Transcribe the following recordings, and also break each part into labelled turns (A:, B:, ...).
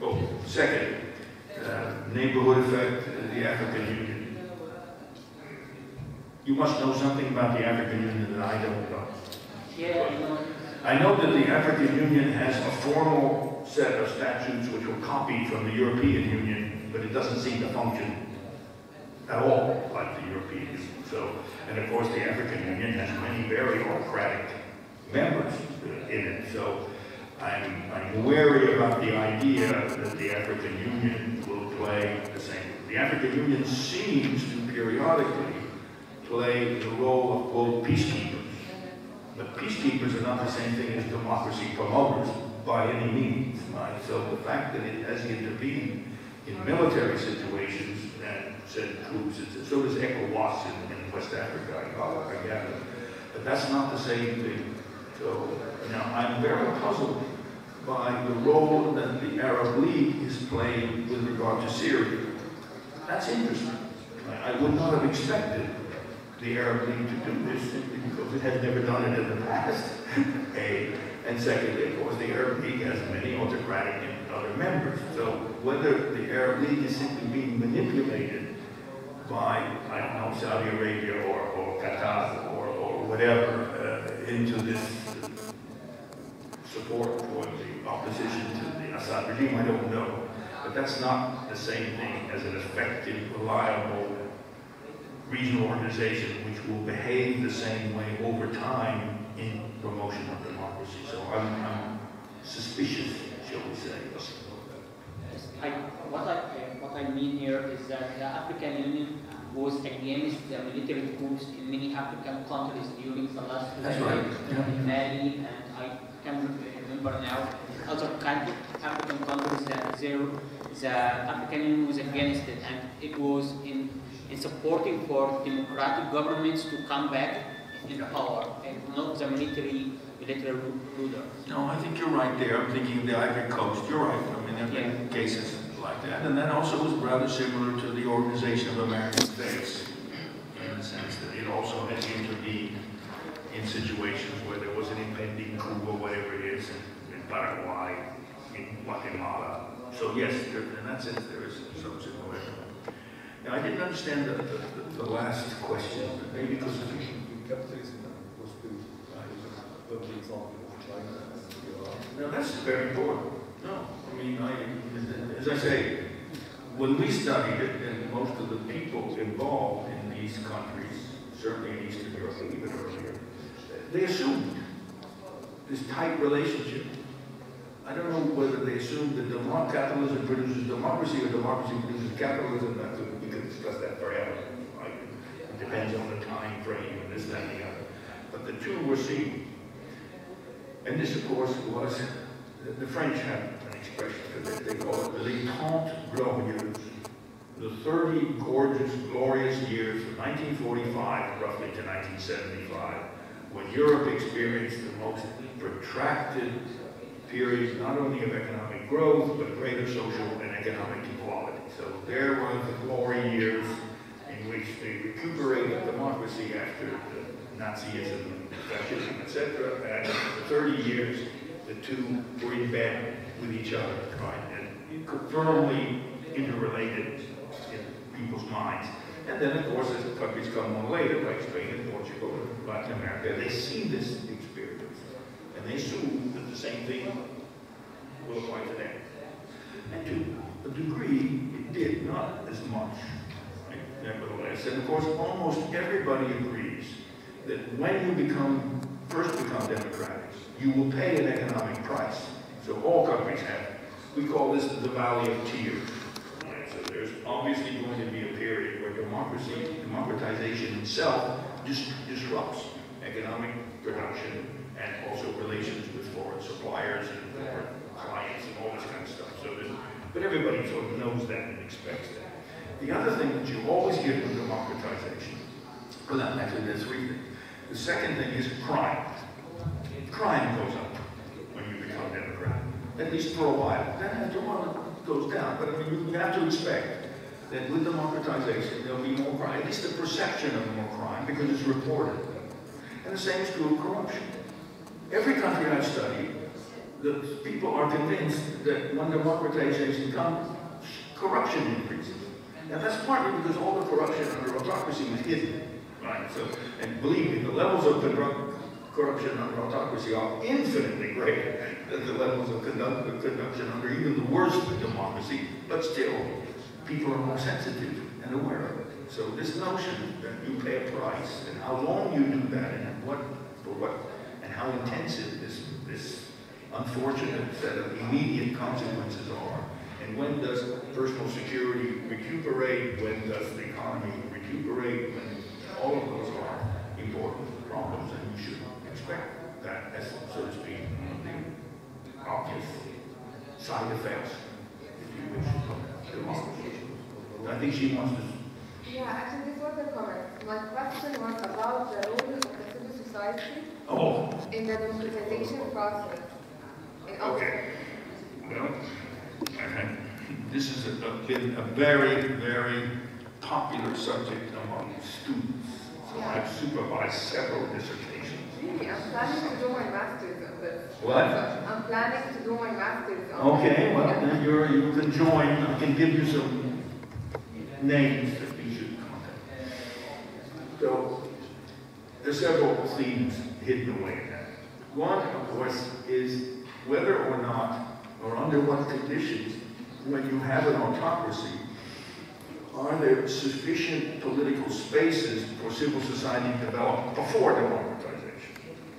A: Oh, second, neighborhood effect, the African Union. You must know something about the African Union that I don't know.
B: Yeah, I know.
A: I know that the African Union has a formal set of statutes which were copied from the European Union, but it doesn't seem to function at all like the European Union. So, and of course the African Union has many very autocratic members in it. So I'm wary about the idea that the African Union will play the same. The African Union seems to periodically play the role of, quote, peacekeepers. But peacekeepers are not the same thing as democracy promoters by any means, right? So the fact that it has intervened in military situations and sent troops, so does ECOWAS in West Africa, I gather. But that's not the same thing. So now I'm very puzzled by the role that the Arab League is playing with regard to Syria. That's interesting. I would not have expected the Arab League to do this simply because it has never done it in the past. And secondly, of course, the Arab League has many autocratic and other members. So whether the Arab League is simply being manipulated by, I don't know, Saudi Arabia or Qatar or whatever into this support for the opposition to the Assad regime, I don't know. But that's not the same thing as an effective, reliable regional organization which will behave the same way over time in promotion of democracy. So I'm suspicious, shall we say.
B: What I mean here is that the African Union was against the military coups in many African countries during the last in Mali, and I can remember now other African countries that the African Union was against it, and it was in supporting for democratic governments to come back in power, and not the military ruler.
A: No, I think you're right there. I'm thinking of the Ivory Coast. You're right. I mean, there have been cases like that. And that also was rather similar to the Organization of American States, in the sense that it also had intervened in situations where there was an impending coup or whatever it is in Paraguay, in Guatemala. So yes, in that sense, there is some similarity. Now, I didn't understand the last question, maybe because of
C: capitalism was built by the example of China.
A: No, that's very important. No, I mean, as I say, when we studied it, and most of the people involved in these countries, certainly in Eastern Europe, even earlier, they assumed this tight relationship. I don't know whether they assumed that capitalism produces democracy or democracy produces capitalism. We could discuss that forever. Right? It depends on the time frame and this, that, and the other. But the two were seen. And this, of course, was, the French have an expression, they call it les 30 glorieuses. The 30 gorgeous, glorious years from 1945 roughly to 1975, when Europe experienced the most protracted period not only of economic growth, but greater social and economic equality. So there were the glory years in which they recuperated democracy after the Nazism, fascism, etc. And for 30 years, the two were in bed with each other, right? And firmly interrelated in people's minds. And then, of course, as the countries come on later, like Spain and Portugal and Latin America, they see this experience. And they assume that the same thing will apply to them. And to a degree, it did, not as much, right? Nevertheless. And of course, almost everybody agrees that when you first become democratic, you will pay an economic price. So all countries have. We call this the Valley of Tears. Right? So there's obviously going to be a period where democratization itself disrupts economic production and also relations with foreign suppliers and foreign clients and all this kind of stuff. But everybody sort of knows that and expects that. The other thing that you always get with democratization, well, actually there's three things. The second thing is crime. Crime goes up when you become democratic, at least for a while. Then after a while it goes down. But I mean, you have to expect that with democratization there'll be more crime, at least the perception of more crime, because it's reported. And the same is true of corruption. Every country I've studied, the people are convinced that when democratization comes, corruption increases. Now that's partly because all the corruption under autocracy was hidden, right? So, and believe me, the levels of corruption under autocracy are infinitely greater than the levels of corruption under even the worst democracy, but still, people are more sensitive and aware of it. So this notion that you pay a price, and how long you do that, and for what, and how intensive this unfortunate set of immediate consequences are, and when does personal security recuperate, when does the economy recuperate, when all of those are important problems, and you should expect that as, so to speak, the obvious side effects, if you wish, of democracy. I think she wants to.
D: Yeah, actually, this was a comment. My question was about the role of the civil society in the democratization process.
A: Okay. Well, this has been a very, very popular subject among students. So I've supervised several dissertations.
D: Really? I'm planning to do my master's on this.
A: What?
D: I'm planning to do my master's on this.
A: Okay, well, then you can join. I can give you some names that you should contact. So, there's several themes hidden away in that. One, of course, is whether or not, or under what conditions, when you have an autocracy, are there sufficient political spaces for civil society to develop before democratization?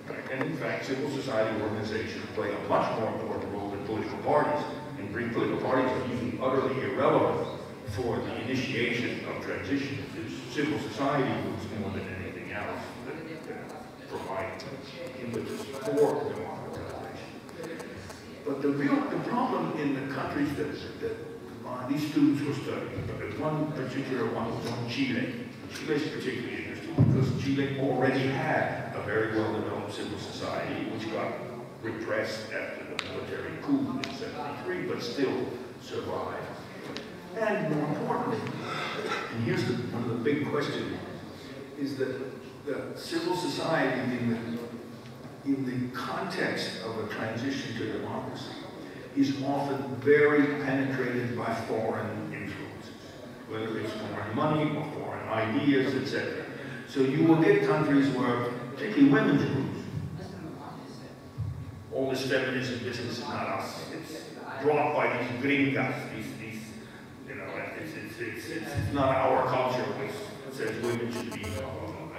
A: Right? And in fact, civil society organizations play a much more important role than political parties, and political parties are usually utterly irrelevant for the initiation of transition. It's civil society moves more than anything else that provide impetus for democratization. But the problem in the countries that these students were studying, but one particular one was on Chile. Chile is particularly interesting because Chile already had a very well-developed civil society, which got repressed after the military coup in '73, but still survived. And more importantly, and here's one of the big questions, is that the civil society in the context of a transition to democracy is often very penetrated by foreign influences, whether it's foreign money or foreign ideas, etc. So you will get countries where, particularly women's groups, all this feminism business is not us. It's brought by these gringas, these you know, it's not our culture which says women should be,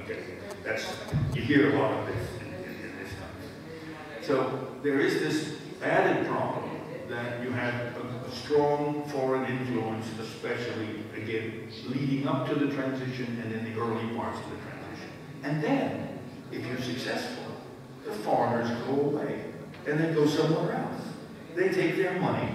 A: okay, you hear a lot of this in this country. So there is this added problem that you have a strong foreign influence, especially, again, leading up to the transition and in the early parts of the transition. And then, if you're successful, the foreigners go away, and they go somewhere else. They take their money,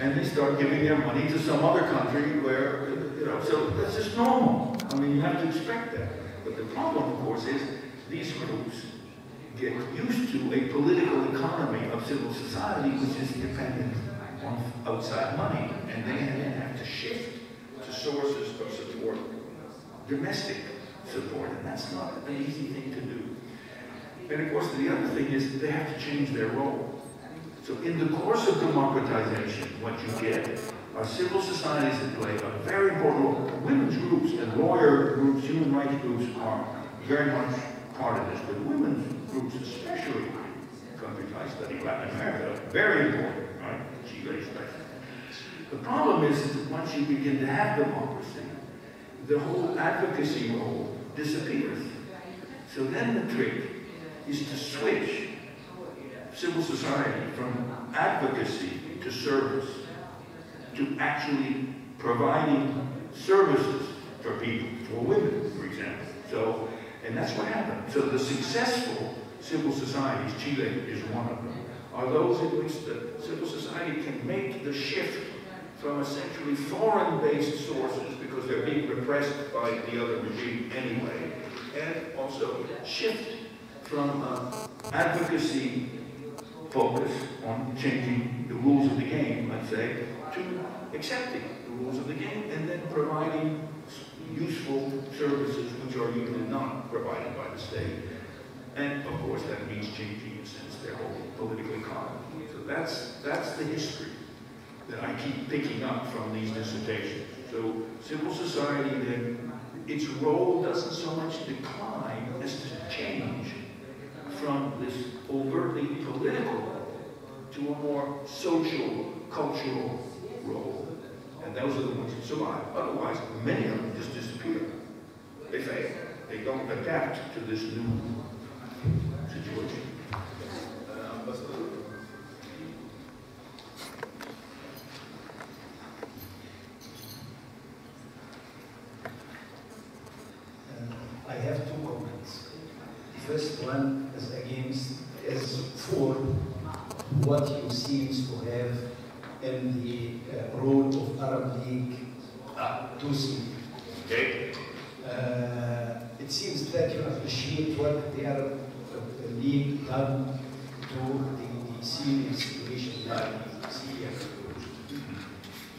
A: and they start giving their money to some other country where, you know, so that's just normal. I mean, you have to expect that. But the problem, of course, is these groups get used to a political economy of civil society which is dependent on outside money, and they then have to shift to sources of support, domestic support, and that's not an easy thing to do. And of course, the other thing is they have to change their role. So in the course of democratization, what you get are civil societies that play a very important role. Women's groups and lawyer groups, human rights groups are very much part of this, but women's groups, especially countries I study, Latin America, very important, right? Chile especially. The problem is that once you begin to have democracy, the whole advocacy role disappears. So then the trick is to switch civil society from advocacy to service, to actually providing services for people, for women, for example. So, and that's what happened. So the successful civil societies, Chile is one of them, are those in which the civil society can make the shift from essentially foreign-based sources, because they're being repressed by the other regime anyway, and also shift from advocacy focus on changing the rules of the game, let's say, to accepting the rules of the game and then providing useful services which are usually not provided by the state. And of course that means changing sense, their whole political economy. So that's the history that I keep picking up from these dissertations. So civil society, then, its role doesn't so much decline as to change from this overtly political role to a more social, cultural role. And those are the ones that survive. Otherwise, many of them just disappear. They fail. They don't adapt to this new situation.
E: I have two comments. The first one is for what you seem to have in the role of Arab League to see.
A: Okay.
E: It seems that you appreciate what the Arab League done to the Syrian situation, like the Syrian revolution.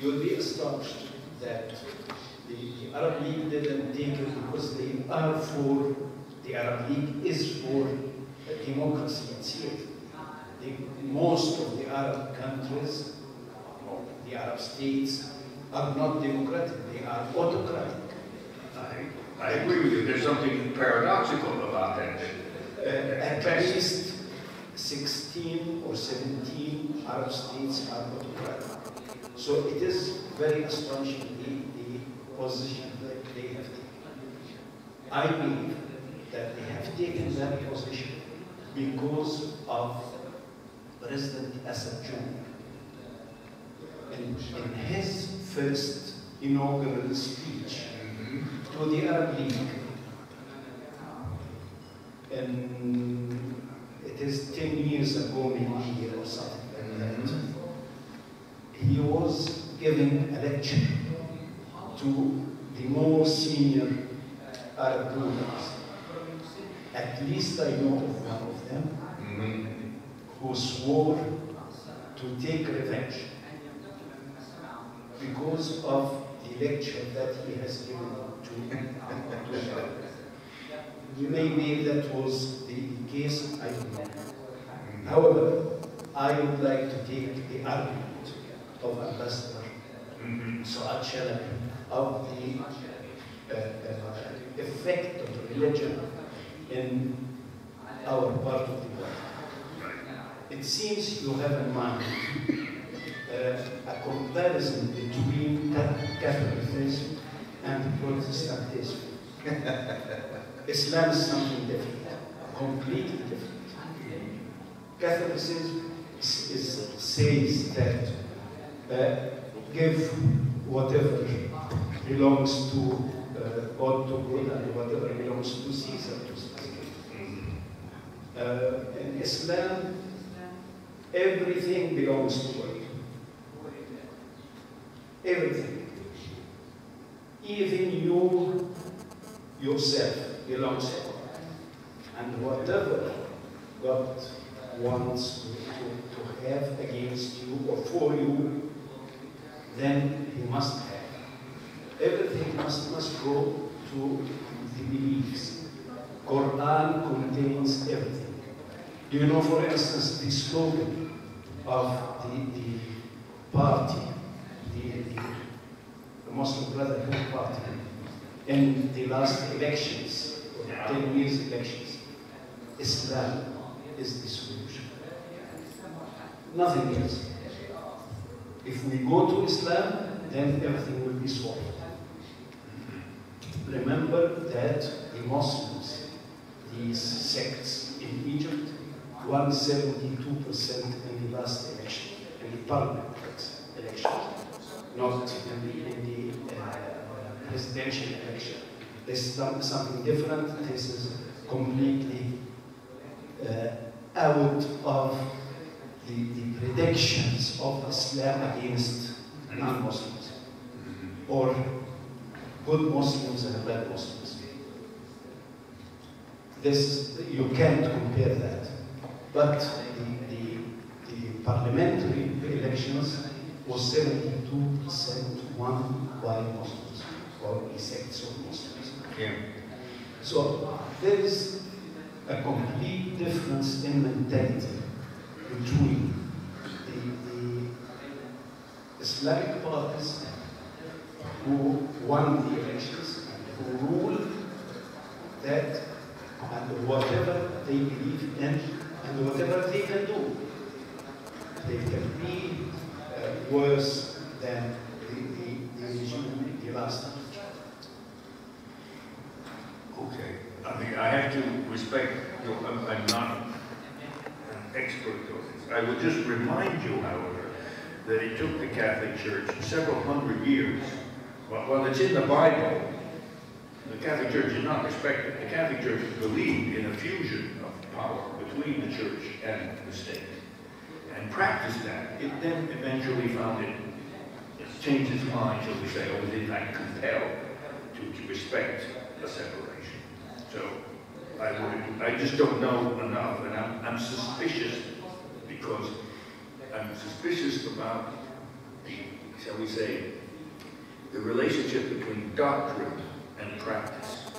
E: You'll be astonished that the Arab League didn't take it because they are for, the Arab League is for democracy in Syria. Most of the Arab countries, the Arab states, are not democratic, they are autocratic.
A: I agree with you. There's something paradoxical about that.
E: At least 16 or 17 Arab states are autocratic. So it is very astonishing the position that they have taken. I believe that they have taken that position because of President Assad Jr. In his first inaugural speech to the Arab League, and it is 10 years ago maybe or something like that, he was giving a lecture to the more senior Arab rulers. At least I know of one of them who swore to take revenge because of the lecture that he has given to maybe that was the case, I don't know. However, I would like to take the argument of Ambassador Saad Shalabi of the effect of religion in our part of the world. It seems you have in mind a comparison between Catholicism and Protestantism. Islam is something different, completely different. Catholicism says that give whatever belongs to God to God and whatever belongs to Caesar to Caesar. In Islam, everything belongs to God. Everything. Even you yourself belongs to God. And whatever God wants to have against you or for you, then he must have. Everything must go to the beliefs. Quran contains everything. Do you know, for instance, the slogan of the party, the Muslim Brotherhood Party, in the last elections, or 10 years elections, Islam is the solution. Nothing else. If we go to Islam, then everything will be solved. Remember that the Muslims, these sects in Egypt, won 72% in the last election, in the parliament election, not in the presidential election. This is something different. This is completely out of the predictions of Islam against non-Muslims, or good Muslims and bad Muslims. You can't compare that. But the parliamentary elections was 72% won by Muslims, or the sects of Muslims.
A: Yeah.
E: So there is a complete difference in mentality between the Islamic parties who won the elections and who rule that and whatever they believe in and whatever they can do. They can be worse than the regime the last time.
A: Okay. I mean, I have to respect your, I'm not an expert on this. I would just remind you, however, that it took the Catholic Church several hundred years. Well, it's in the Bible. The Catholic Church is not respected. The Catholic Church believed in a fusion of power between the Church and the state, and practiced that. It then eventually found it changed its mind, shall we say, or was in fact compelled to respect a separation. So I just don't know enough, and I'm suspicious, because I'm suspicious about the, shall we say, the relationship between doctrine and practice,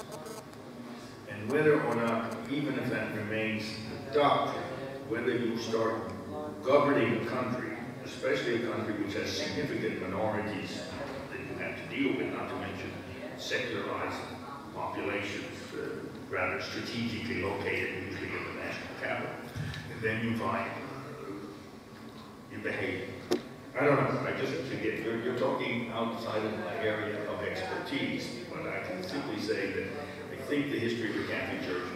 A: and whether or not, even if that remains the doctrine, whether you start governing a country, especially a country which has significant minorities that you have to deal with, not to mention secularized populations, rather strategically located, usually in the national capital, and then you find you behave. I don't know, I just, again, you're talking outside of my area of expertise, but I can simply say that I think the history of the Catholic Church,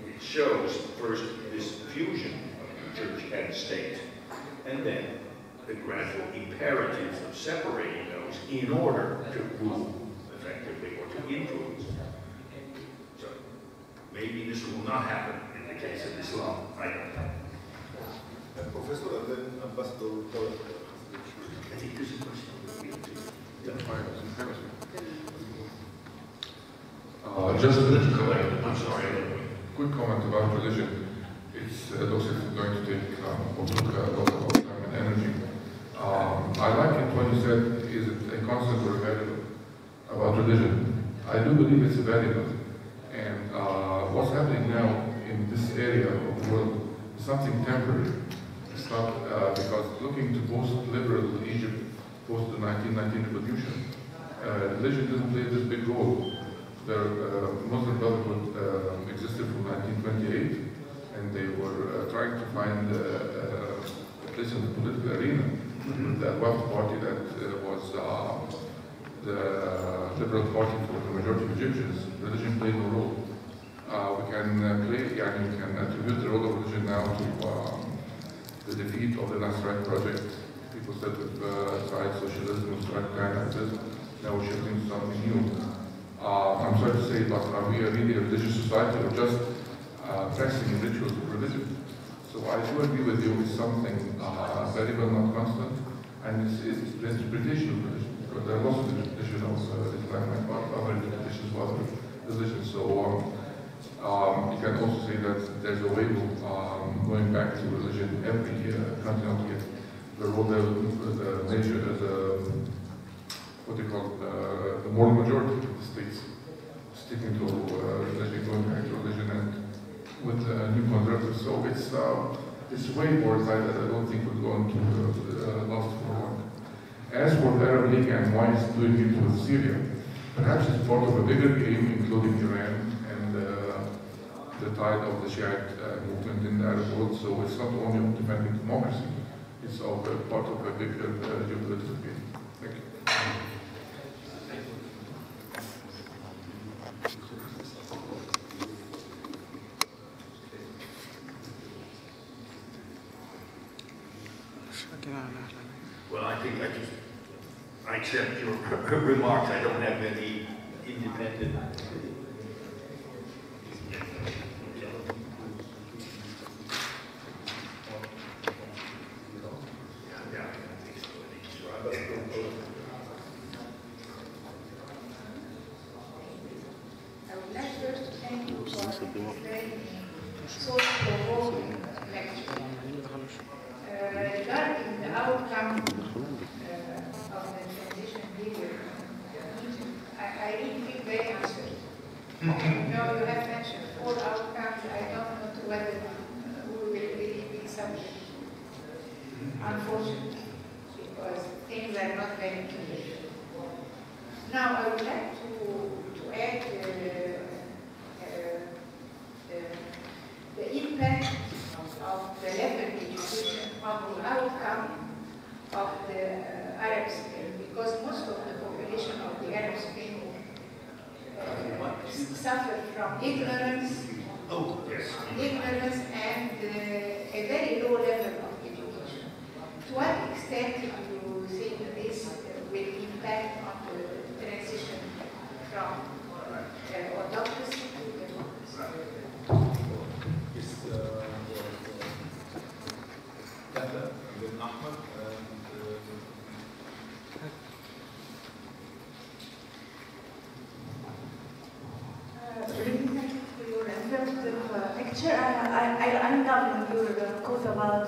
A: it shows first this fusion of the church and state, and then the gradual imperatives of separating those in order to rule effectively or to influence. So maybe this will not happen in the case of Islam. I don't know.
C: Professor, and then Ambassador ثورة.
A: I think there's a question.
F: Just
A: I'm sorry.
F: quick comment about religion. It looks like it's going to take a lot of time and energy. I like it when you said, is it a constant or a variable about religion? I do believe it's a variable. And what's happening now in this area of the world is something temporary. It's not because looking to post-liberal Egypt, post the 1919 revolution, religion didn't play this big role. The Muslim Brotherhood existed from 1928, and they were trying to find a place in the political arena. The Wafd party that was the liberal party for the majority of Egyptians, religion played no role. We can attribute the role of religion now to the defeat of the Nasrite project. People said we've tried socialism, we've tried communism, now we're shifting to something new. I'm sorry to say, but are we really a religious society or just practicing rituals of religion? So I do agree with you, it's something variable, not constant, and it's the interpretation of religion. Because there are lots of interpretation of Islam and other interpretations of other religions. So you can also say that there's a way of going back to religion every continent. The role of the major, what they call the moral majority of the states sticking to religion, going back to religion, and with new conservatives. So it's way more tight that I don't think we're going to last for long. As for the Arab League and why it's doing it with Syria, perhaps it's part of a bigger game, including Iran and the tide of the Shiite movement in the Arab world. So it's not only of defending democracy, it's also part of a bigger geopolitical game. Thank you.
A: Well, I think I accept your remarks. I don't have any independent.
D: I would like first to thank you for this very thought-provoking lecture. Regarding the outcome of the transition period in Egypt, I really feel very uncertain. You have mentioned 4 outcomes. I don't know
G: unfortunately, because things are not very clear. Now, I would like to add the impact of the level education on the outcome of the Arab Spring, because most of the population of the Arab Spring suffer from ignorance, ignorance and a very low level of education. To what extent do you think this will impact on the transition from autocracy to democracy?
H: Lecture. I love your quote about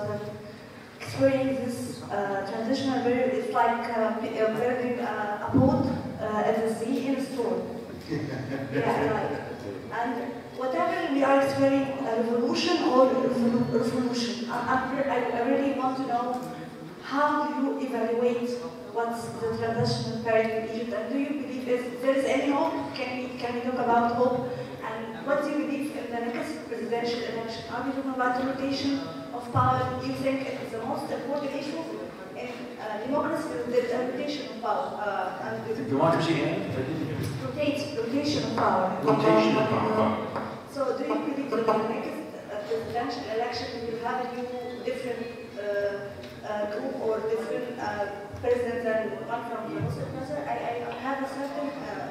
H: exploring this transitional period. It's like building a boat at the sea in a storm. Yeah, right. And whatever we are experiencing, a revolution or revolution, I really want to know, how do you evaluate what's the transitional period in Egypt, and do you believe there is any hope? Can we talk about hope? And what do you believe in the next presidential election? Are we talking about the rotation of power? Do you think it's the most important issue in democracy, the rotation of power?
I: Democracy and?
H: Rotation of power.
I: Rotation of power.
H: So do you believe that the next presidential election will have a new, different group or different president than one from the Muslim culture? I have a certain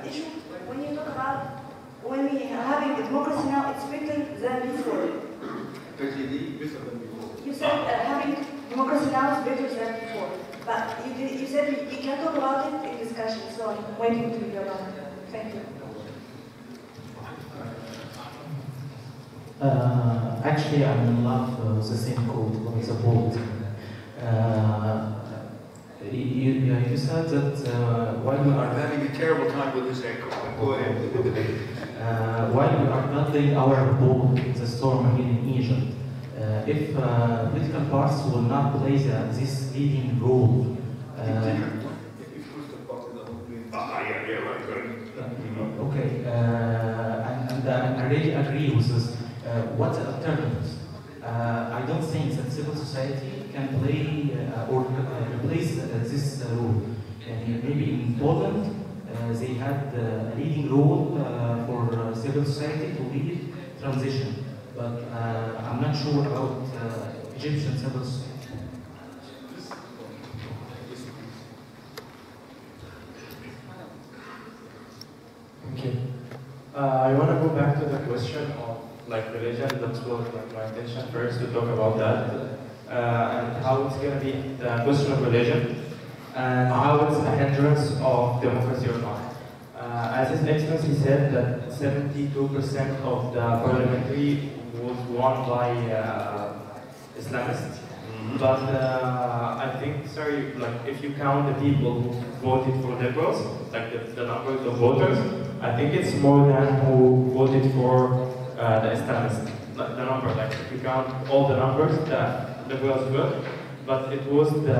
H: issue when you talk about when we are having a democracy now, it's better than before. You said having democracy now is better than before, but you said we can talk about it in discussion. So I'm waiting to hear about it. Thank you.
J: Actually, I'm in love with the same quote about the boat. You said that while we are
A: having a terrible time with this echo. Go ahead.
J: While we are building our boat in the storm here in Egypt, if political parties will not play this leading role, okay, and I really agree with this. What the alternatives? I don't think that civil society can play or replace this role. Maybe in Poland, they had a leading role for civil society to lead transition, but I'm not sure about Egyptian civil society.
K: Thank you. I want to go back to the question of religion. That was my intention first to talk about that and how it's going to be the question of religion and how it's a hindrance of democracy or not. As His Excellency said that 72% of the parliamentary was won by Islamists. But I think, sorry, if you count the people who voted for liberals, the numbers of voters, I think it's more than who voted for the Islamists. The number, if you count all the numbers, the liberals got, but it was the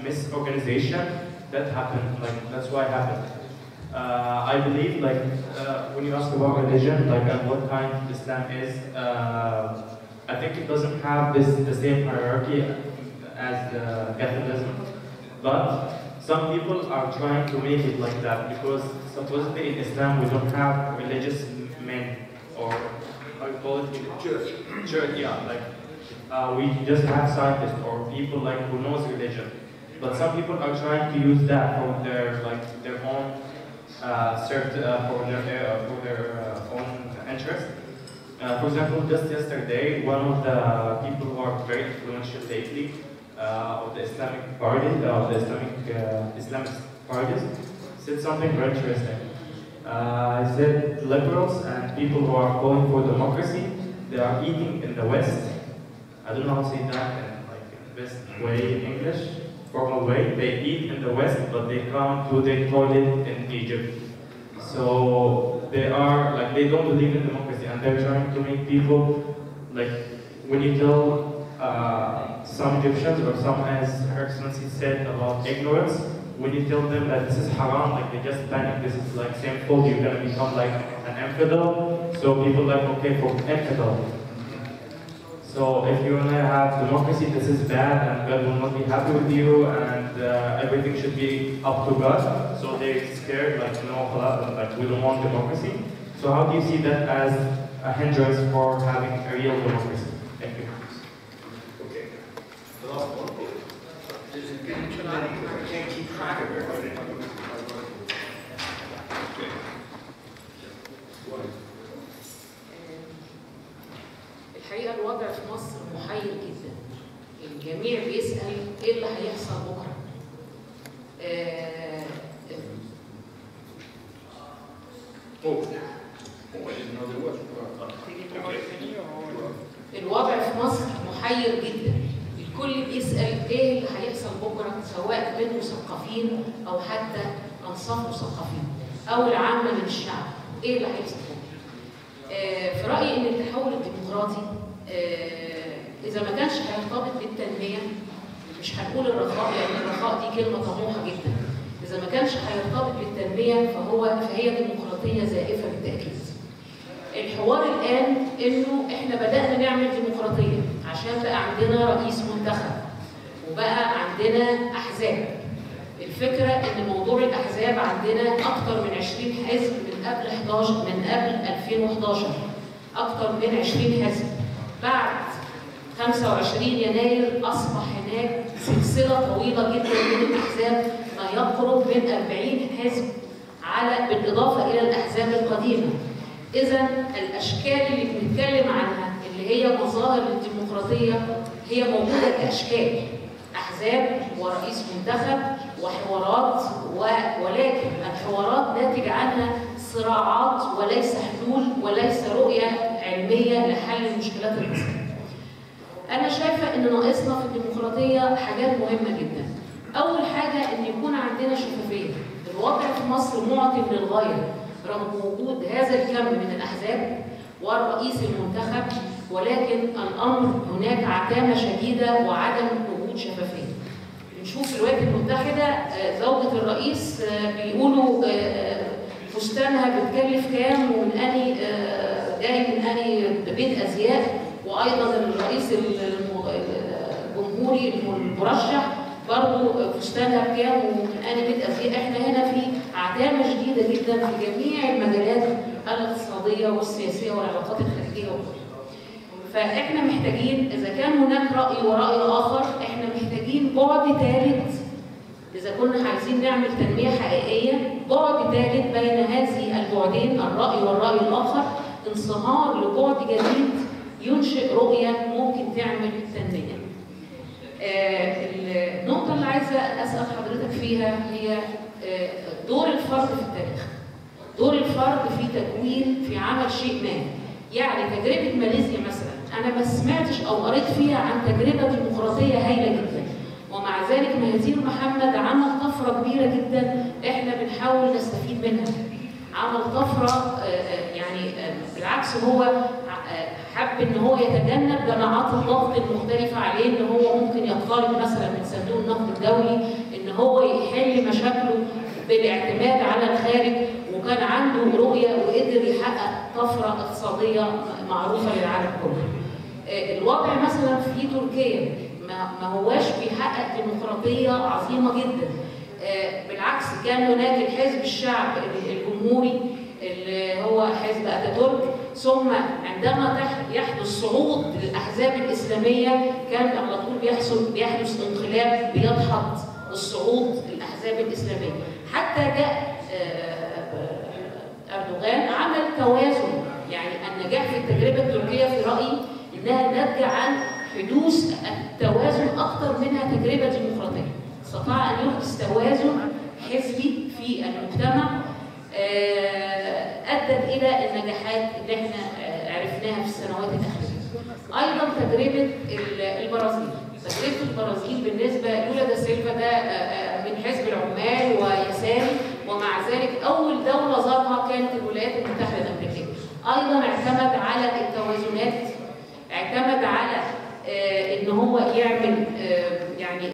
K: misorganization that happened. That's why it happened. I believe, when you ask about religion, and what kind Islam is, I think it doesn't have the same hierarchy as Catholicism, but some people are trying to make it like that because supposedly in Islam we don't have religious men, or how you call it? Church, yeah. We just have scientists or people who knows religion, but some people are trying to use that for their own for their own interest. For example, just yesterday, one of the people who are very influential lately of the Islamic party, of the Islamist parties, said something very interesting. He said liberals and people who are calling for democracy, they are eating in the West. I don't know how to say that in best way in English, formal way. They eat in the West, but they come to the toilet in Egypt. So they are they don't believe in democracy, and they're trying to make people when you tell some Egyptians or some, as Her Excellency said about ignorance, when you tell them that this is haram, like they just panic, this is like sinful, you're gonna become like an infidel. So people like, okay, for infidel. So if you wanna have democracy, this is bad, and God will not be happy with you, and everything should be up to God. So they're scared, like, no, like we don't want democracy. So how do you see that as a hindrance for having a real democracy? Thank you.
A: Okay. The last one. There's getting too many. I can't keep track of everything. Okay.
L: الحقيقة الوضع في مصر محير جدا. الجميع بيسأل ايه اللي هيحصل بكرة. الوضع في مصر محير جدا. الكل بيسأل ايه اللي هيحصل بكرة، سواء من مثقفين او حتى انصاف مثقفين او العامة من الشعب، ايه اللي هيحصل بكرة. في رأيي ان التحول الديمقراطي اذا ما كانش هيرتبط بالتنمية، مش هنقول الرخاء لان الرخاء دي كلمة طموحة جدا، اذا ما كانش هيرتبط بالتنمية فهي ديمقراطية زائفة بالتأكيد. الحوار الآن إنه إحنا بدأنا نعمل ديمقراطية عشان بقى عندنا رئيس منتخب وبقى عندنا أحزاب. الفكرة إن موضوع الأحزاب عندنا أكتر من 20 حزب من قبل 2011 أكتر من 20 حزب. بعد 25 يناير أصبح هناك سلسلة طويلة جدا من الأحزاب ما يقرب من 40 حزب بالإضافة إلى الأحزاب القديمة. إذا الأشكال اللي بنتكلم عنها اللي هي مظاهر الديمقراطية هي موجودة كأشكال، أحزاب ورئيس منتخب وحوارات، ولكن الحوارات ناتج عنها صراعات وليس حلول وليس رؤية علمية لحل المشكلات المصرية. أنا شايفة إن ناقصنا في الديمقراطية حاجات مهمة جدا. أول حاجة إن يكون عندنا شفافية. الوضع في مصر معتم للغاية رغم وجود هذا الكم من الأحزاب والرئيس المنتخب، ولكن الأمر هناك عتامة شديدة وعدم وجود شفافية. بنشوف الولايات المتحدة زوجة الرئيس بيقولوا فستانها بتكلف كام ومن أني جاي من أني بيت أزياء، وأيضا الرئيس الجمهوري المرشح برضه فستانها بكام ومن أني بيت أزياء. احنا هنا في عتامة شديدة جدا في جميع المجالات الاقتصادية والسياسية والعلاقات الخارجية وغيرها. فاحنا محتاجين إذا كان هناك رأي ورأي آخر، احنا محتاجين بعد ثالث إذا كنا عايزين نعمل تنمية حقيقية، بعد ثالث بين هذه البعدين الرأي والرأي الآخر، انصهار لبعد جديد ينشئ رؤية ممكن تعمل تنمية. النقطة اللي عايزة أسأل حضرتك فيها هي دور الفرد في التاريخ. دور الفرد في تكوين في عمل شيء ما. يعني تجربة ماليزيا مثلا أنا ما سمعتش أو قريت فيها عن تجربة ديمقراطية هايلة جدا، ومع ذلك مهدي محمد عمل طفرة كبيرة جدا احنا بنحاول نستفيد منها. عمل طفرة يعني بالعكس هو حب ان هو يتجنب جماعات الضغط المختلفة عليه، ان هو ممكن يقترب مثلا من صندوق النقد الدولي، ان هو يحل مشاكله بالاعتماد على الخارج، وكان عنده رؤية وقدر يحقق طفرة اقتصادية معروفة للعالم كله. الوضع مثلا في تركيا ما هواش بيحقق ديمقراطية عظيمة جدا. بالعكس كان هناك الحزب الشعب الجمهوري اللي هو حزب اتاتورك، ثم عندما يحدث صعود للاحزاب الاسلاميه كان على طول بيحدث انقلاب بيدحض الصعود للاحزاب الاسلاميه، حتى جاء اردوغان عمل توازن. يعني النجاح في التجربه التركيه في رايي انها ناتجه عن حدوث التوازن اكثر منها تجربه ديمقراطيه. استطاع ان يحدث توازن حزبي في المجتمع أدت إلى النجاحات اللي احنا عرفناها في السنوات الأخيرة. أيضا تجربة البرازيل. تجربة البرازيل بالنسبة لولا دا سيلفا ده من حزب العمال ويساري، ومع ذلك أول دولة زارها كانت الولايات المتحدة الأمريكية. أيضا اعتمد على التوازنات، اعتمد على ان هو يعمل يعني